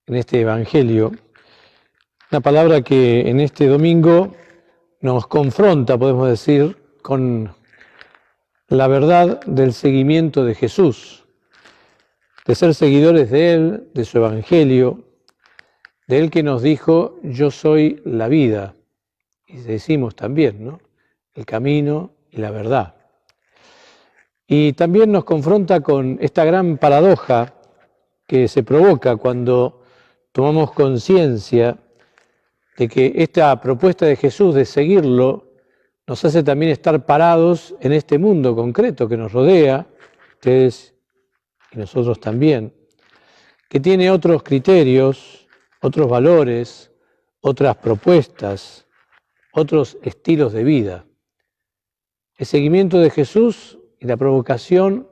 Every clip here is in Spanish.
en este Evangelio, una palabra que en este domingo nos confronta, podemos decir, con la verdad del seguimiento de Jesús, de ser seguidores de Él, de su Evangelio, de Él que nos dijo, yo soy la vida, y decimos también, ¿no? El camino y la verdad. Y también nos confronta con esta gran paradoja que se provoca cuando tomamos conciencia de que esta propuesta de Jesús de seguirlo nos hace también estar parados en este mundo concreto que nos rodea, ustedes y nosotros también, que tiene otros criterios, otros valores, otras propuestas, otros estilos de vida. El seguimiento de Jesús y la provocación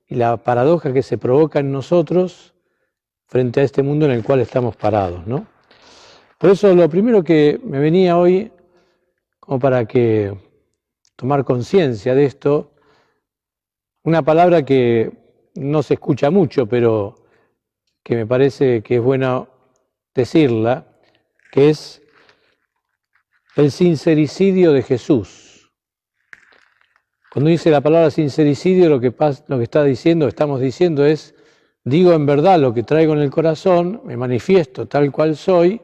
y la paradoja que se provoca en nosotros frente a este mundo en el cual estamos parados, ¿no? Por eso lo primero que me venía hoy, como para que tomar conciencia de esto, una palabra que no se escucha mucho, pero que me parece que es bueno decirla, que es el sincericidio de Jesús. Cuando dice la palabra sincericidio, lo que está diciendo, estamos diciendo es, digo en verdad lo que traigo en el corazón, me manifiesto tal cual soy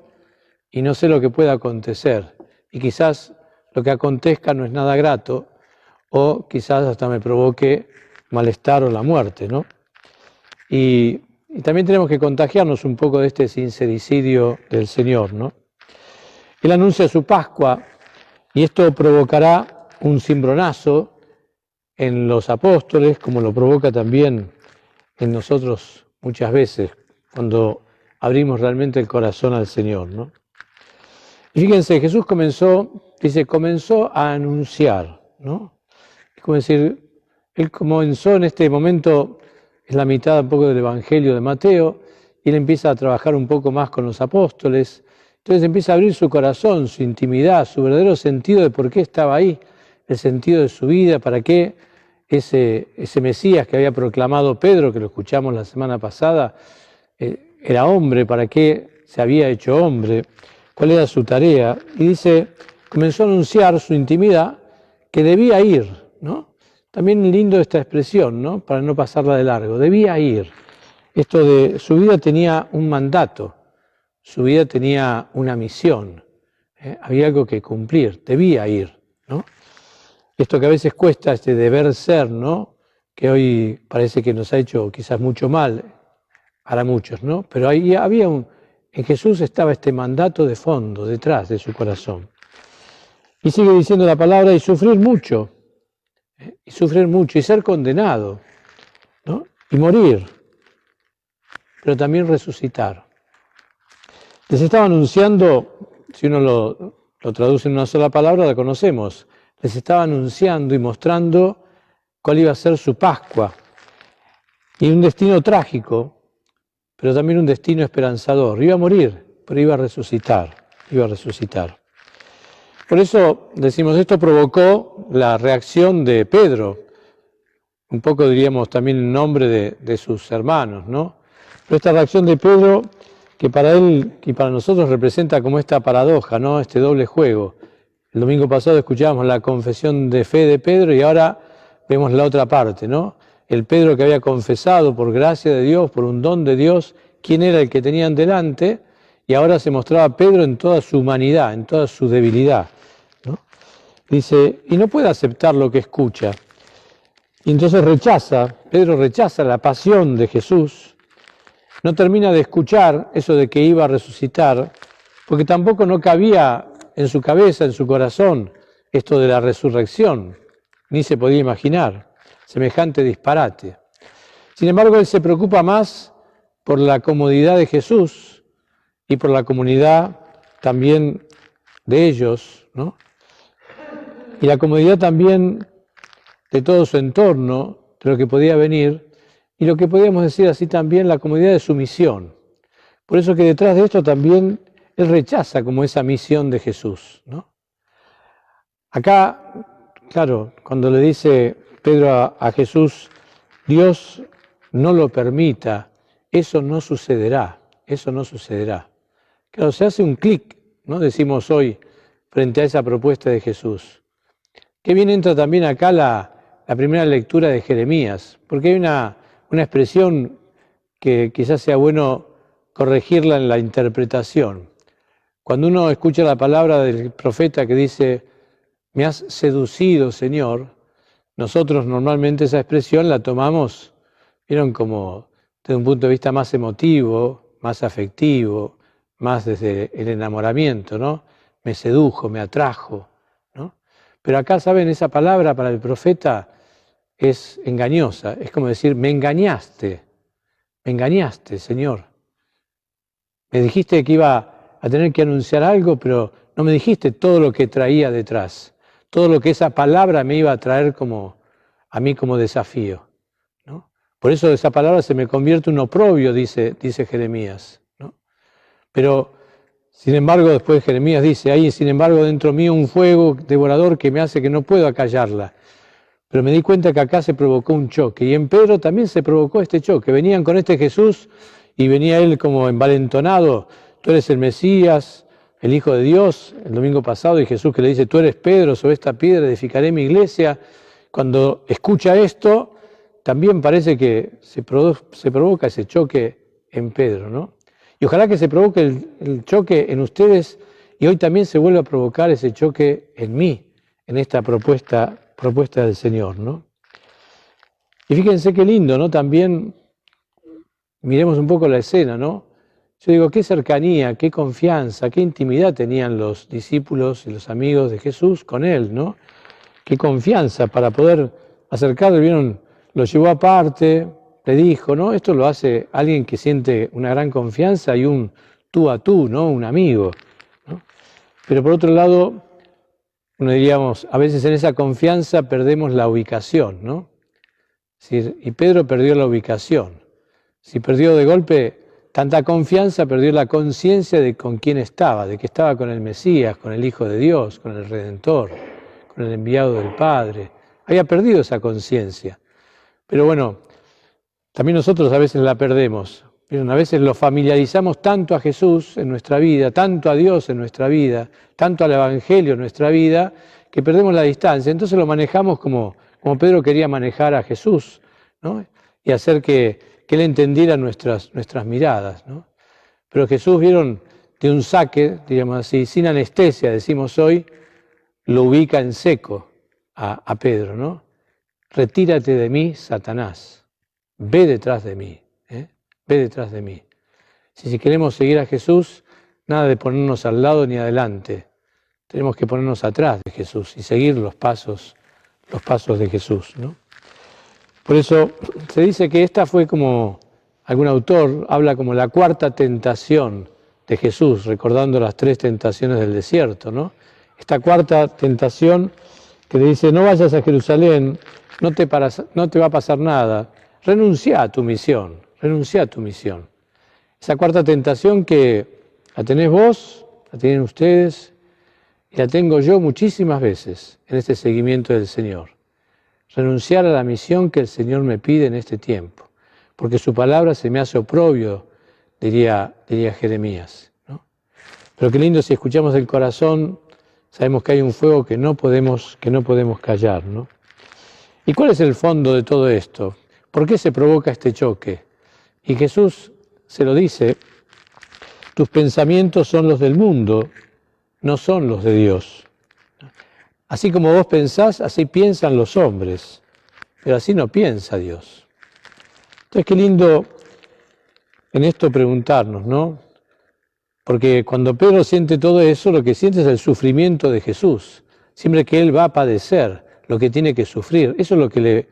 y no sé lo que pueda acontecer. Y quizás lo que acontezca no es nada grato o quizás hasta me provoque malestar o la muerte, ¿no? Y también tenemos que contagiarnos un poco de este sincericidio del Señor, ¿no? Él anuncia su Pascua y esto provocará un cimbronazo en los apóstoles, como lo provoca también en nosotros muchas veces, cuando abrimos realmente el corazón al Señor, ¿no? Y fíjense, Jesús comenzó a anunciar, ¿no? Es como decir, Él comenzó en este momento, es la mitad un poco del Evangelio de Mateo, y Él empieza a trabajar un poco más con los apóstoles, entonces empieza a abrir su corazón, su intimidad, su verdadero sentido de por qué estaba ahí, el sentido de su vida, para qué ese Mesías que había proclamado Pedro, que lo escuchamos la semana pasada, era hombre, para qué se había hecho hombre, cuál era su tarea. Y dice, comenzó a anunciar su intimidad, que debía ir, ¿no? También lindo esta expresión, ¿no? Para no pasarla de largo, debía ir. Esto de su vida tenía un mandato, su vida tenía una misión, había algo que cumplir, debía ir, ¿no? Esto que a veces cuesta, este deber ser, ¿no? Que hoy parece que nos ha hecho quizás mucho mal para muchos, ¿no? Pero ahí en Jesús estaba este mandato de fondo, detrás de su corazón. Y sigue diciendo la palabra, y sufrir mucho, y ser condenado, ¿no? Y morir, pero también resucitar. Les estaba anunciando, si uno lo traduce en una sola palabra, la conocemos. Les estaba anunciando y mostrando cuál iba a ser su Pascua. Y un destino trágico, pero también un destino esperanzador. Iba a morir, pero iba a resucitar, Por eso, decimos, esto provocó la reacción de Pedro, un poco diríamos también en nombre de sus hermanos, ¿no? Pero esta reacción de Pedro, que para él y para nosotros representa como esta paradoja, ¿no? Este doble juego. El domingo pasado escuchábamos la confesión de fe de Pedro y ahora vemos la otra parte, ¿no? El Pedro que había confesado por gracia de Dios, por un don de Dios, quién era el que tenían delante, y ahora se mostraba Pedro en toda su humanidad, en toda su debilidad, ¿no? Dice, y no puede aceptar lo que escucha. Y entonces Pedro rechaza la pasión de Jesús, no termina de escuchar eso de que iba a resucitar, porque tampoco no cabía en su cabeza, en su corazón, esto de la resurrección, ni se podía imaginar semejante disparate. Sin embargo, él se preocupa más por la comodidad de Jesús y por la comunidad también de ellos, ¿no? Y la comodidad también de todo su entorno, de lo que podía venir, y lo que podríamos decir así también, la comodidad de su misión. Por eso que detrás de esto también él rechaza como esa misión de Jesús, ¿no? Acá, claro, cuando le dice Pedro a Jesús, Dios no lo permita, eso no sucederá. eso no sucederá. Claro, se hace un clic, ¿no? Decimos hoy, frente a esa propuesta de Jesús. Qué bien entra también acá la primera lectura de Jeremías, porque hay una expresión que quizás sea bueno corregirla en la interpretación. Cuando uno escucha la palabra del profeta que dice, me has seducido, Señor, nosotros normalmente esa expresión la tomamos, vieron, como desde un punto de vista más emotivo, más afectivo, más desde el enamoramiento, ¿no? Me sedujo, me atrajo, ¿no? Pero acá, ¿saben? Esa palabra para el profeta es engañosa, es como decir, me engañaste, Señor. Me dijiste que iba a tener que anunciar algo, pero no me dijiste todo lo que traía detrás, todo lo que esa palabra me iba a traer a mí como desafío, ¿no? Por eso esa palabra se me convierte en un oprobio, dice Jeremías, ¿no? Pero, sin embargo, después Jeremías dice, hay sin embargo dentro mío un fuego devorador que me hace que no puedo acallarla. Pero me di cuenta que acá se provocó un choque, y en Pedro también se provocó este choque. Venían con este Jesús y venía él como envalentonado, tú eres el Mesías, el Hijo de Dios, el domingo pasado, y Jesús que le dice, tú eres Pedro, sobre esta piedra edificaré mi iglesia. Cuando escucha esto, también parece que se provoca ese choque en Pedro, ¿no? Y ojalá que se provoque el choque en ustedes, y hoy también se vuelva a provocar ese choque en mí, en esta propuesta del Señor, ¿no? Y fíjense qué lindo, ¿no? También miremos un poco la escena, ¿no? Yo digo, qué cercanía, qué confianza, qué intimidad tenían los discípulos y los amigos de Jesús con Él, ¿no? Qué confianza para poder acercarle, ¿vieron? Lo llevó aparte, le dijo, ¿no? Esto lo hace alguien que siente una gran confianza y un tú a tú, ¿no? Un amigo, ¿no? Pero por otro lado, uno diríamos, a veces en esa confianza perdemos la ubicación, ¿no? Y Pedro perdió la ubicación. Si perdió de golpe tanta confianza, perdió la conciencia de con quién estaba, de que estaba con el Mesías, con el Hijo de Dios, con el Redentor, con el enviado del Padre. Había perdido esa conciencia. Pero bueno, también nosotros a veces la perdemos. A veces lo familiarizamos tanto a Jesús en nuestra vida, tanto a Dios en nuestra vida, tanto al Evangelio en nuestra vida, que perdemos la distancia. Entonces lo manejamos como Pedro quería manejar a Jesús, ¿no? Y hacer que Él entendiera nuestras miradas, ¿no? Pero Jesús, vieron, de un saque, digamos así, sin anestesia, decimos hoy, lo ubica en seco a Pedro, ¿no? Retírate de mí, Satanás, ve detrás de mí. Ve detrás de mí. Si queremos seguir a Jesús, nada de ponernos al lado ni adelante. Tenemos que ponernos atrás de Jesús y seguir los pasos de Jesús, ¿no? Por eso se dice que esta fue como, algún autor habla como la cuarta tentación de Jesús, recordando las 3 tentaciones del desierto, ¿no? Esta cuarta tentación que le dice, no vayas a Jerusalén, no te va a pasar nada, renuncia a tu misión. Renuncia a tu misión. Esa cuarta tentación que la tenés vos, la tienen ustedes, y la tengo yo muchísimas veces en este seguimiento del Señor. Renunciar a la misión que el Señor me pide en este tiempo, porque su palabra se me hace oprobio, diría Jeremías, ¿no? Pero qué lindo si escuchamos el corazón, sabemos que hay un fuego que no podemos callar, ¿no? ¿Y cuál es el fondo de todo esto? ¿Por qué se provoca este choque? Y Jesús se lo dice, tus pensamientos son los del mundo, no son los de Dios. Así como vos pensás, así piensan los hombres, pero así no piensa Dios. Entonces qué lindo en esto preguntarnos, ¿no? Porque cuando Pedro siente todo eso, lo que siente es el sufrimiento de Jesús. Siempre que Él va a padecer lo que tiene que sufrir, eso es lo que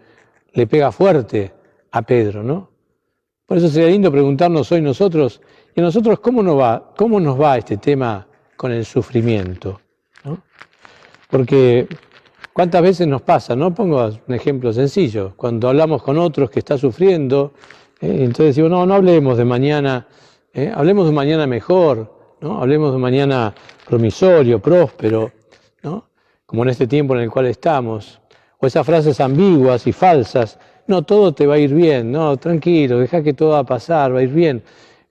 le pega fuerte a Pedro, ¿no? Por eso sería lindo preguntarnos hoy nosotros, ¿y a nosotros cómo nos va este tema con el sufrimiento? ¿No? Porque cuántas veces nos pasa, ¿no? Pongo un ejemplo sencillo, cuando hablamos con otros que está sufriendo, entonces decimos, no hablemos de mañana, hablemos de un mañana mejor, ¿no? Hablemos de un mañana promisorio, próspero, ¿no? Como en este tiempo en el cual estamos, o esas frases ambiguas y falsas, no, todo te va a ir bien, no, tranquilo, deja que todo va a pasar, va a ir bien.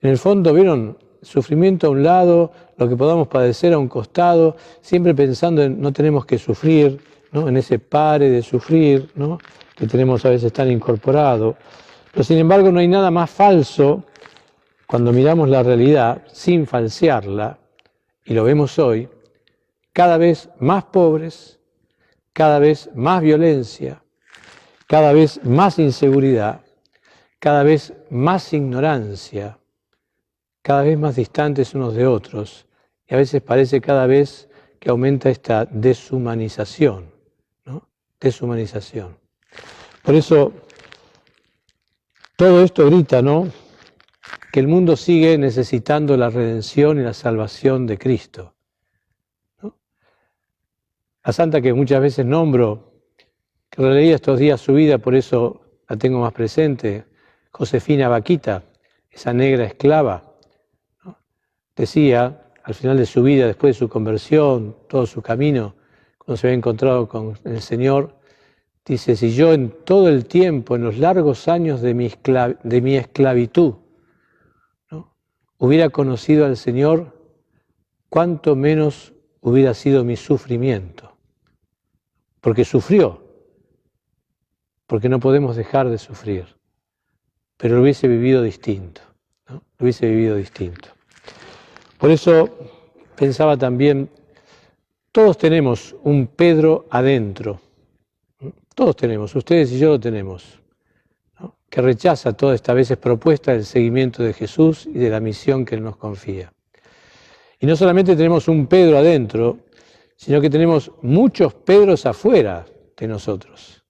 En el fondo, ¿vieron? Sufrimiento a un lado, lo que podamos padecer a un costado, siempre pensando en no tenemos que sufrir, ¿no? En ese pare de sufrir, ¿no? Que tenemos a veces tan incorporado. Pero sin embargo no hay nada más falso cuando miramos la realidad sin falsearla, y lo vemos hoy, cada vez más pobres, cada vez más violencia, cada vez más inseguridad, cada vez más ignorancia, cada vez más distantes unos de otros, y a veces parece cada vez que aumenta esta deshumanización, ¿no? Deshumanización. Por eso, todo esto grita, ¿no?, que el mundo sigue necesitando la redención y la salvación de Cristo, ¿no? La santa que muchas veces nombro, que releía estos días su vida, por eso la tengo más presente, Josefina Bakhita, esa negra esclava, ¿no? Decía, al final de su vida, después de su conversión, todo su camino, cuando se había encontrado con el Señor, dice, si yo en todo el tiempo, en los largos años de mi esclavitud, ¿no?, hubiera conocido al Señor, cuánto menos hubiera sido mi sufrimiento. Porque sufrió, porque no podemos dejar de sufrir, pero lo hubiese vivido distinto, ¿no? Lo hubiese vivido distinto. Por eso pensaba también, todos tenemos un Pedro adentro, ¿no? Todos tenemos, ustedes y yo lo tenemos, ¿no?, que rechaza toda esta veces propuesta del seguimiento de Jesús y de la misión que Él nos confía. Y no solamente tenemos un Pedro adentro, sino que tenemos muchos Pedros afuera de nosotros,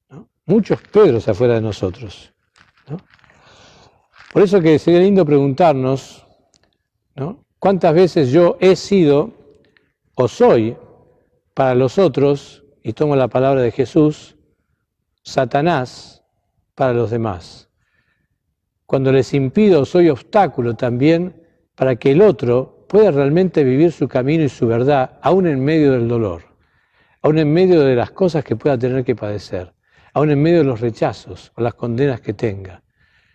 ¿no? Muchos Pedros afuera de nosotros, ¿no? Por eso que sería lindo preguntarnos, ¿no?, cuántas veces yo he sido o soy para los otros, y tomo la palabra de Jesús, Satanás para los demás. Cuando les impido, soy obstáculo también para que el otro pueda realmente vivir su camino y su verdad, aún en medio del dolor, aún en medio de las cosas que pueda tener que padecer, aún en medio de los rechazos o las condenas que tenga.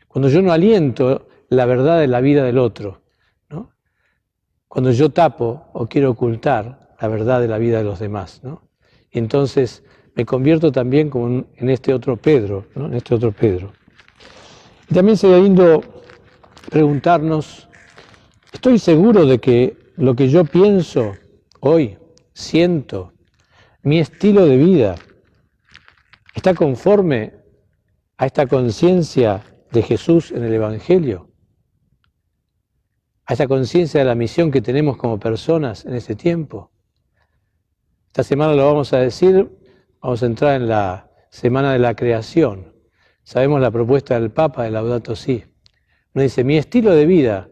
Cuando yo no aliento la verdad de la vida del otro, ¿no?, cuando yo tapo o quiero ocultar la verdad de la vida de los demás, ¿no?, y entonces me convierto también como en este otro Pedro, ¿no?, en este otro Pedro. Y también sería lindo preguntarnos, ¿estoy seguro de que lo que yo pienso hoy, siento, mi estilo de vida, está conforme a esta conciencia de Jesús en el Evangelio? A esta conciencia de la misión que tenemos como personas en este tiempo. Esta semana lo vamos a decir, vamos a entrar en la Semana de la Creación. Sabemos la propuesta del Papa de Laudato Si. Nos dice, mi estilo de vida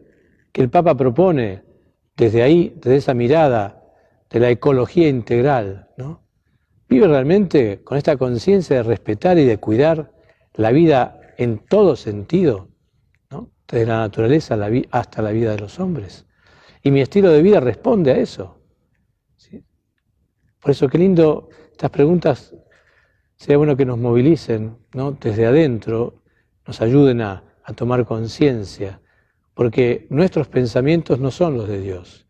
que el Papa propone desde ahí, desde esa mirada de la ecología integral, ¿no?, vive realmente con esta conciencia de respetar y de cuidar la vida en todo sentido, ¿no?, desde la naturaleza hasta la vida de los hombres. Y mi estilo de vida responde a eso, ¿sí? Por eso qué lindo, estas preguntas, sería bueno que nos movilicen, ¿no?, desde adentro, nos ayuden a tomar conciencia, porque nuestros pensamientos no son los de Dios,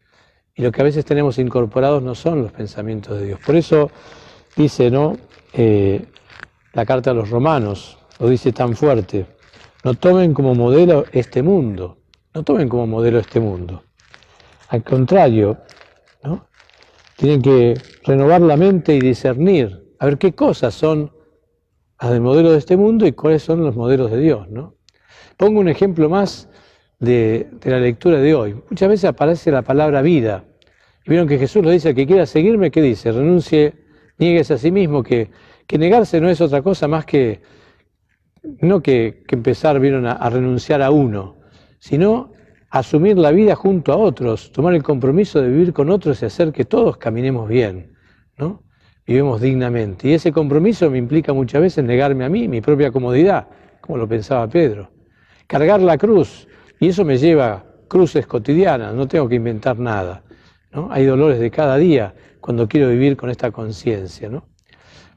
y lo que a veces tenemos incorporados no son los pensamientos de Dios. Por eso dice, ¿no?, la carta a los Romanos, lo dice tan fuerte, no tomen como modelo este mundo, no tomen como modelo este mundo. Al contrario, ¿no?, tienen que renovar la mente y discernir, a ver qué cosas son las del modelo de este mundo y cuáles son los modelos de Dios, ¿no? Pongo un ejemplo más de la lectura de hoy. Muchas veces aparece la palabra vida. Y vieron que Jesús lo dice, el que quiera seguirme, ¿qué dice? Renuncie, niéguese a sí mismo, que negarse no es otra cosa más que, no que empezar, vieron, a renunciar a uno, sino asumir la vida junto a otros, tomar el compromiso de vivir con otros y hacer que todos caminemos bien, ¿no?, vivimos dignamente. Y ese compromiso me implica muchas veces negarme a mí, mi propia comodidad, como lo pensaba Pedro. Cargar la cruz, y eso me lleva a cruces cotidianas, no tengo que inventar nada, ¿no? Hay dolores de cada día cuando quiero vivir con esta conciencia, ¿no?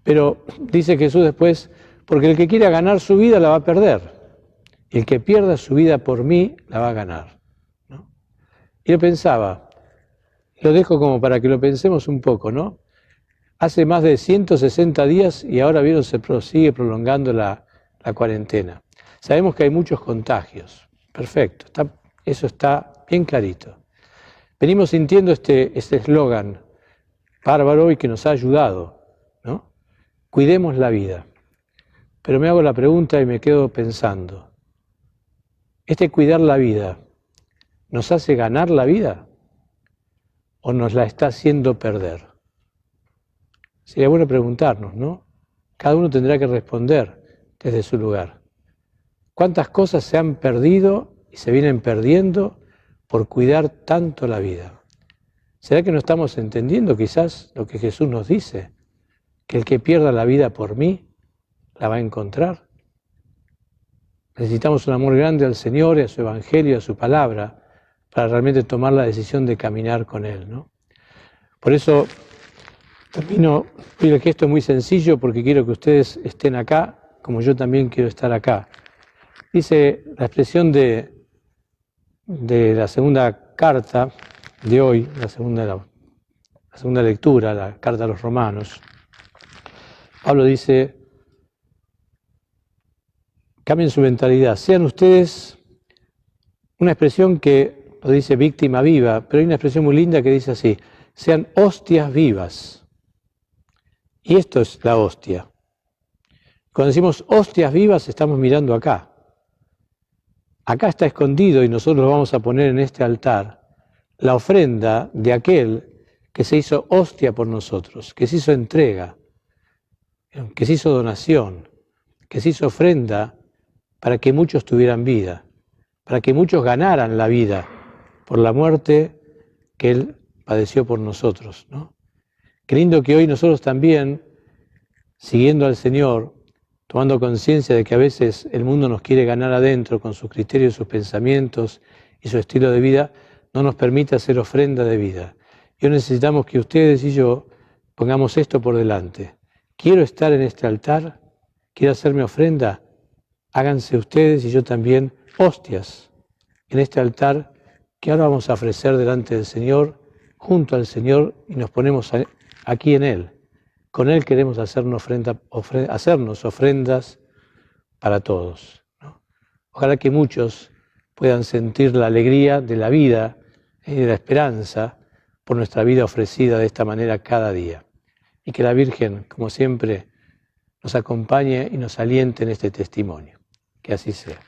Pero dice Jesús después, porque el que quiera ganar su vida la va a perder, y el que pierda su vida por mí la va a ganar, ¿no? Y yo pensaba, lo dejo como para que lo pensemos un poco, ¿no? Hace más de 160 días y ahora vieron se sigue prolongando la cuarentena. Sabemos que hay muchos contagios, perfecto, eso está bien clarito. Venimos sintiendo este eslogan bárbaro y que nos ha ayudado, ¿no? Cuidemos la vida. Pero me hago la pregunta y me quedo pensando, ¿este cuidar la vida nos hace ganar la vida o nos la está haciendo perder? Sería bueno preguntarnos, ¿no? Cada uno tendrá que responder desde su lugar. ¿Cuántas cosas se han perdido y se vienen perdiendo por cuidar tanto la vida? ¿Será que no estamos entendiendo quizás lo que Jesús nos dice? Que el que pierda la vida por mí, la va a encontrar. Necesitamos un amor grande al Señor y a su Evangelio, a su palabra, para realmente tomar la decisión de caminar con Él, ¿no? Por eso termino, pido que esto es muy sencillo porque quiero que ustedes estén acá, como yo también quiero estar acá. Dice la expresión de la segunda carta de hoy, la segunda lectura, la carta a los Romanos. Pablo dice, cambien su mentalidad, sean ustedes, una expresión que lo dice víctima viva, pero hay una expresión muy linda que dice así, sean hostias vivas. Y esto es la hostia. Cuando decimos hostias vivas estamos mirando acá. Acá está escondido y nosotros lo vamos a poner en este altar, la ofrenda de aquel que se hizo hostia por nosotros, que se hizo entrega, que se hizo donación, que se hizo ofrenda para que muchos tuvieran vida, para que muchos ganaran la vida por la muerte que Él padeció por nosotros, ¿no? Qué lindo que hoy nosotros también, siguiendo al Señor, tomando conciencia de que a veces el mundo nos quiere ganar adentro con sus criterios, sus pensamientos y su estilo de vida, no nos permite hacer ofrenda de vida. Y hoy necesitamos que ustedes y yo pongamos esto por delante. Quiero estar en este altar, quiero hacerme ofrenda, háganse ustedes y yo también hostias en este altar que ahora vamos a ofrecer delante del Señor, junto al Señor, y nos ponemos aquí en Él. Con Él queremos hacernos ofrendas para todos, ¿no? Ojalá que muchos puedan sentir la alegría de la vida y de la esperanza por nuestra vida ofrecida de esta manera cada día. Y que la Virgen, como siempre, nos acompañe y nos aliente en este testimonio. Que así sea.